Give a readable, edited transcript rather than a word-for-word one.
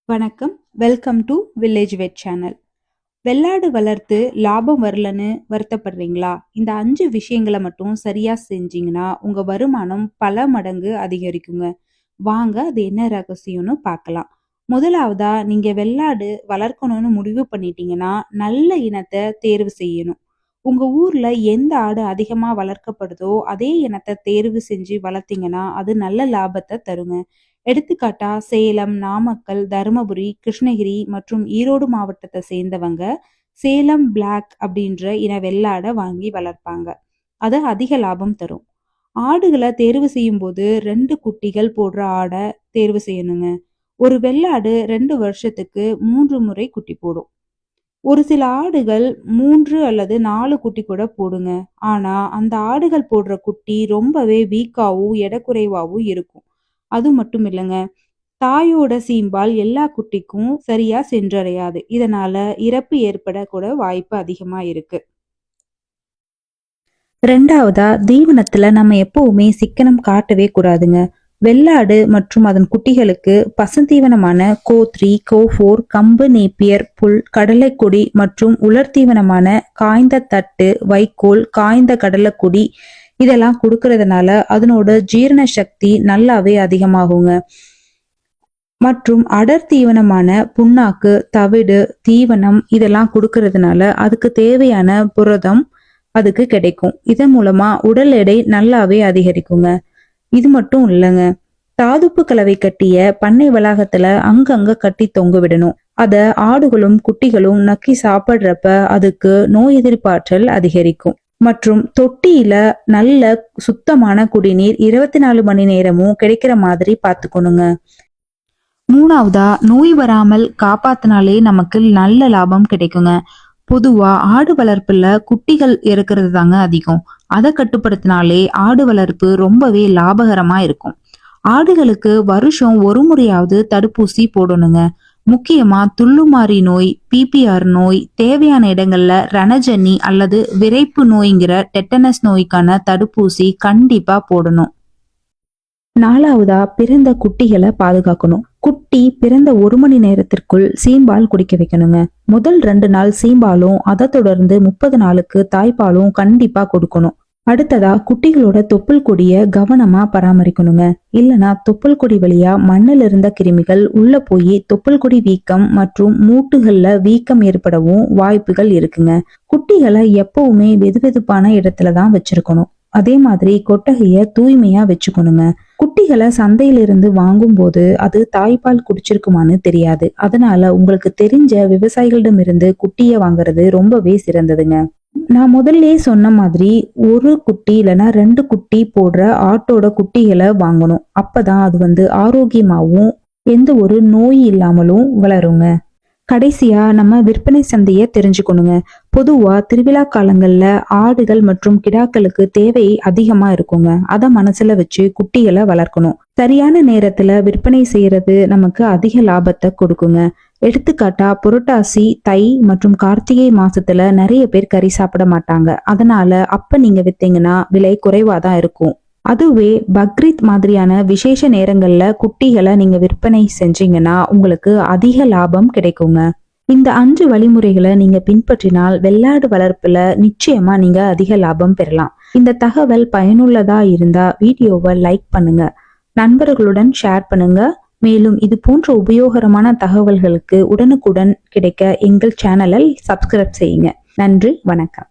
வணக்கம். Welcome to village wet channel. வெள்ளாடு வளர்த்து லாபம் வரலன்னு வருத்தப்படுறீங்களா? இந்த 5 விஷயங்களை மட்டும் சரியா செஞ்சீங்கன்னா உங்க வருமானம் பல மடங்கு அதிகரிக்குங்க. வாங்க அது என்ன ரகசியம்னு பார்க்கலாம். முதலாவதா, நீங்க வெள்ளாடு வளர்க்கணும்னு முடிவு பண்ணிட்டீங்கன்னா நல்ல இனத்தை தேர்வு செய்யணும். உங்க ஊர்ல எந்த ஆடு அதிகமா வளர்க்கப்படுதோ அதே இனத்தை தேர்வு செஞ்சு வளர்த்தீங்கன்னா அது நல்ல லாபத்தை தருங்க. எடுத்துக்காட்டா சேலம், நாமக்கல், தருமபுரி, கிருஷ்ணகிரி மற்றும் ஈரோடு மாவட்டத்தை சேர்ந்தவங்க சேலம் பிளாக் அப்படின்ற இன வெள்ளாடை வாங்கி வளர்ப்பாங்க. அது அதிக லாபம் தரும். ஆடுகளை தேர்வு செய்யும் போது 2 குட்டிகள் போடுற ஆடை தேர்வு செய்யணுங்க. ஒரு வெள்ளாடு 2 வருஷத்துக்கு 3 முறை குட்டி போடும். ஒரு சில ஆடுகள் 3 அல்லது 4 குட்டி கூட போடுங்க. ஆனா அந்த ஆடுகள் போடுற குட்டி ரொம்பவே வீக்காவும் எடை குறைவாவும் இருக்கும். அது மட்டும் இல்லைங்க, தாயோட சீம்பால் எல்லா குட்டிக்கும் சரியா சென்றடையாது. இதனால இறப்பு ஏற்பட கூட வாய்ப்பு அதிகமா இருக்கு. ரெண்டாவதா, தீவனத்துல நம்ம எப்பவுமே சிக்கனம் காட்டவே கூடாதுங்க. வெள்ளாடு மற்றும் அதன் குட்டிகளுக்கு பசுந்தீவனமான கோ3, கோ4, கம்பு, நேப்பியர், புல், கடலைக்கொடி மற்றும் உலர் தீவனமான காய்ந்த தட்டு, வைக்கோல், காய்ந்த கடலைக்கொடி இதெல்லாம் கொடுக்கறதுனால அதனோட ஜீரண சக்தி நல்லாவே அதிகமாகுங்க. மற்றும் அடர் தீவனமான புண்ணாக்கு, தவிடு, தீவனம் இதெல்லாம் கொடுக்கறதுனால அதுக்கு தேவையான புரதம் அதுக்கு கிடைக்கும். இதன் மூலமா உடல் எடை நல்லாவே அதிகரிக்குங்க. இது மட்டும் இல்லைங்க, தாதுப்பு கலவை கட்டிய பண்ணை வளாகத்துல அங்கங்க கட்டி தொங்க விடணும். அத ஆடுகளும் குட்டிகளும் நக்கி சாப்பிடுறப்ப அதுக்கு நோய் எதிர்ப்பாற்றல் அதிகரிக்கும். மற்றும் தொட்டியில நல்ல சுத்தமான குடிநீர் 24 மணி நேரமும் கிடைக்கிற மாதிரி பாத்துக்கணுங்க. மூணாவதா, நோய் வராமல் காப்பாத்தினாலே நமக்கு நல்ல லாபம் கிடைக்குங்க. பொதுவா ஆடு வளர்ப்புல குட்டிகள் இருக்கிறது தாங்க அதிகம். அதை கட்டுப்படுத்தினாலே ஆடு வளர்ப்பு ரொம்பவே லாபகரமா இருக்கும். ஆடுகளுக்கு வருஷம் ஒரு முறையாவது தடுப்பூசி போடணுங்க. முக்கியமா துள்ளுமாறி நோய், பிபிஆர் நோய், தேவையான இடங்கள்ல ரணஜன்னி அல்லது விரைப்பு நோய்ங்கிற டெட்டனஸ் நோய்க்கான தடுப்பூசி கண்டிப்பா போடணும். நாலாவதா, பிறந்த குட்டிகளை பாதுகாக்கணும். குட்டி பிறந்த 1 மணி நேரத்திற்குள் சீம்பால் குடிக்க வைக்கணுங்க. முதல் 2 நாள் சீம்பாலும் அதை தொடர்ந்து 30 நாளுக்கு தாய்ப்பாலும் கண்டிப்பா கொடுக்கணும். அடுத்ததா, குட்டிகளோட தொப்புள் கொடிய கவனமா பராமரிக்கணுங்க. இல்லனா தொப்புள் கொடி வழியா மண்ணில் இருந்த கிருமிகள் உள்ள போய் தொப்புள் கொடி வீக்கம் மற்றும் மூட்டுகள்ல வீக்கம் ஏற்படவும் வாய்ப்புகள் இருக்குங்க. குட்டிகளை எப்பவுமே வெதுவெதுப்பான இடத்துலதான் வச்சிருக்கணும். அதே மாதிரி கொட்டகைய தூய்மையா வச்சுக்கணுங்க. குட்டிகளை சந்தையிலிருந்து வாங்கும் போது அது தாய்ப்பால் குடிச்சிருக்குமான்னு தெரியாது. அதனால உங்களுக்கு தெரிஞ்ச விவசாயிகளிடமிருந்து குட்டிய வாங்குறது ரொம்பவே சிறந்ததுங்க. நான் முதல்ல சொன்ன மாதிரி ஒரு குட்டி இல்லைன்னா 2 குட்டி போடுற ஆட்டோட குட்டிகளை வாங்கணும். அப்பதான் அது ஆரோக்கியமாவும் எந்த ஒரு நோய் இல்லாமலும் வளருங்க. கடைசியா நம்ம விற்பனை சந்தையை தெரிஞ்சுக்கணுங்க. பொதுவா திருவிழா காலங்கள்ல ஆடுகள் மற்றும் கிடாக்களுக்கு தேவை அதிகமா இருக்குங்க. அத மனசுல வச்சு குட்டிகளை வளர்க்கணும். சரியான நேரத்துல விற்பனை செய்யறது நமக்கு அதிக லாபத்தை கொடுக்குங்க. எடுத்துக்காட்டா புரட்டாசி, தை மற்றும் கார்த்திகை மாசத்துல நிறைய பேர் கறி சாப்பிட மாட்டாங்க. அதனால அப்ப நீங்க வித்தீங்கன்னா விலை குறைவாதான் இருக்கும். அதுவே பக்ரீத் மாதிரியான விசேஷ நேரங்கள்ல குட்டிகளை நீங்க விற்பனை செஞ்சீங்கன்னா உங்களுக்கு அதிக லாபம் கிடைக்குங்க. இந்த 5 வழிமுறைகளை நீங்க பின்பற்றினால் வெள்ளாடு வளர்ப்புல நிச்சயமா நீங்க அதிக லாபம் பெறலாம். இந்த தகவல் பயனுள்ளதா இருந்தா வீடியோவை லைக் பண்ணுங்க, நண்பர்களுடன் ஷேர் பண்ணுங்க. மேலும் இது போன்ற உபயோகரமான தகவல்களுக்கு உடனுக்குடன் கிடைக்க எங்கள் சேனலை சப்ஸ்கிரைப் செய்யுங்க. நன்றி, வணக்கம்.